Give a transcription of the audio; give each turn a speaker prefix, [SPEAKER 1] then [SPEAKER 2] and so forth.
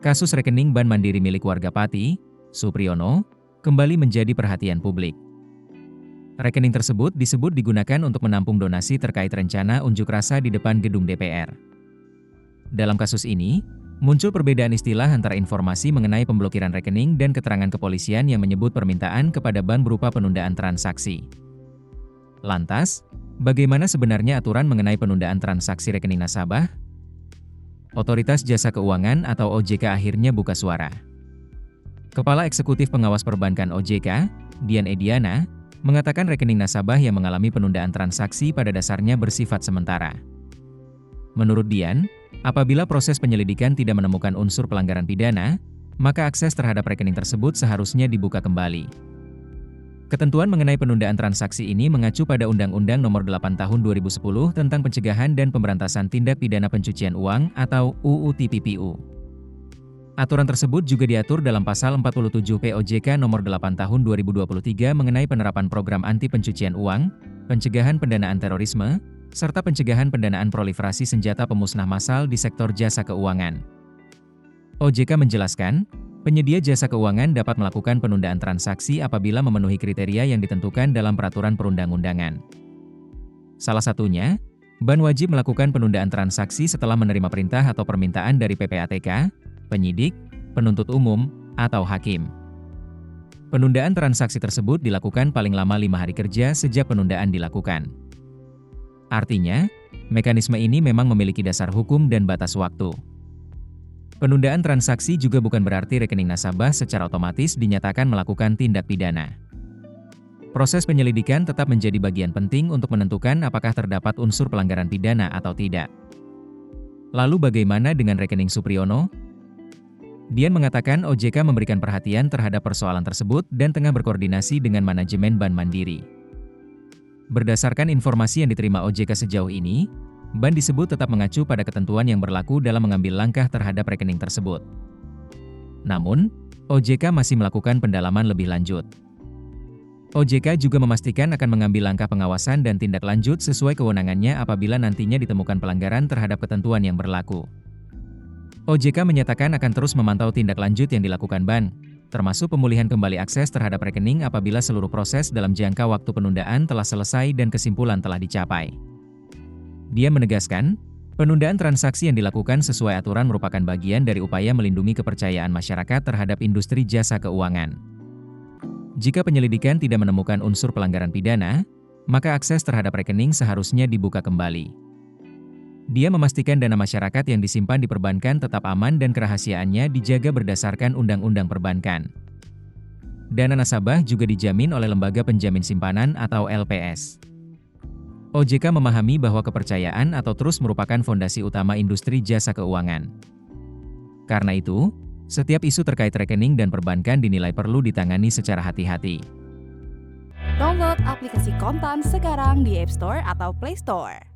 [SPEAKER 1] Kasus rekening Bank Mandiri milik warga Pati, Supriyono, kembali menjadi perhatian publik. Rekening tersebut disebut digunakan untuk menampung donasi terkait rencana unjuk rasa di depan gedung DPR. Dalam kasus ini, muncul perbedaan istilah antara informasi mengenai pemblokiran rekening dan keterangan kepolisian yang menyebut permintaan kepada bank berupa penundaan transaksi. Lantas, bagaimana sebenarnya aturan mengenai penundaan transaksi rekening nasabah? Otoritas Jasa Keuangan atau OJK akhirnya buka suara. Kepala Eksekutif Pengawas Perbankan OJK, Dian Ediana, mengatakan rekening nasabah yang mengalami penundaan transaksi pada dasarnya bersifat sementara. Menurut Dian, apabila proses penyelidikan tidak menemukan unsur pelanggaran pidana, maka akses terhadap rekening tersebut seharusnya dibuka kembali. Ketentuan mengenai penundaan transaksi ini mengacu pada Undang-Undang Nomor 8 Tahun 2010 tentang Pencegahan dan Pemberantasan Tindak Pidana Pencucian Uang atau UU TPPU. Aturan tersebut juga diatur dalam Pasal 47 POJK Nomor 8 Tahun 2023 mengenai penerapan program anti pencucian uang, pencegahan pendanaan terorisme, serta pencegahan pendanaan proliferasi senjata pemusnah massal di sektor jasa keuangan. OJK menjelaskan, penyedia jasa keuangan dapat melakukan penundaan transaksi apabila memenuhi kriteria yang ditentukan dalam peraturan perundang-undangan. Salah satunya, bank wajib melakukan penundaan transaksi setelah menerima perintah atau permintaan dari PPATK, penyidik, penuntut umum, atau hakim. Penundaan transaksi tersebut dilakukan paling lama 5 hari kerja sejak penundaan dilakukan. Artinya, mekanisme ini memang memiliki dasar hukum dan batas waktu. Penundaan transaksi juga bukan berarti rekening nasabah secara otomatis dinyatakan melakukan tindak pidana. Proses penyelidikan tetap menjadi bagian penting untuk menentukan apakah terdapat unsur pelanggaran pidana atau tidak. Lalu bagaimana dengan rekening Supriyono? Dian mengatakan OJK memberikan perhatian terhadap persoalan tersebut dan tengah berkoordinasi dengan manajemen Bank Mandiri. Berdasarkan informasi yang diterima OJK sejauh ini, bank disebut tetap mengacu pada ketentuan yang berlaku dalam mengambil langkah terhadap rekening tersebut. Namun, OJK masih melakukan pendalaman lebih lanjut. OJK juga memastikan akan mengambil langkah pengawasan dan tindak lanjut sesuai kewenangannya apabila nantinya ditemukan pelanggaran terhadap ketentuan yang berlaku. OJK menyatakan akan terus memantau tindak lanjut yang dilakukan bank, termasuk pemulihan kembali akses terhadap rekening apabila seluruh proses dalam jangka waktu penundaan telah selesai dan kesimpulan telah dicapai. Dia menegaskan, penundaan transaksi yang dilakukan sesuai aturan merupakan bagian dari upaya melindungi kepercayaan masyarakat terhadap industri jasa keuangan. Jika penyelidikan tidak menemukan unsur pelanggaran pidana, maka akses terhadap rekening seharusnya dibuka kembali. Dia memastikan dana masyarakat yang disimpan di perbankan tetap aman dan kerahasiaannya dijaga berdasarkan Undang-Undang Perbankan. Dana nasabah juga dijamin oleh Lembaga Penjamin Simpanan atau LPS. OJK memahami bahwa kepercayaan atau trust merupakan fondasi utama industri jasa keuangan. Karena itu, setiap isu terkait rekening dan perbankan dinilai perlu ditangani secara hati-hati.
[SPEAKER 2] Download aplikasi Kontan sekarang di App Store atau Play Store.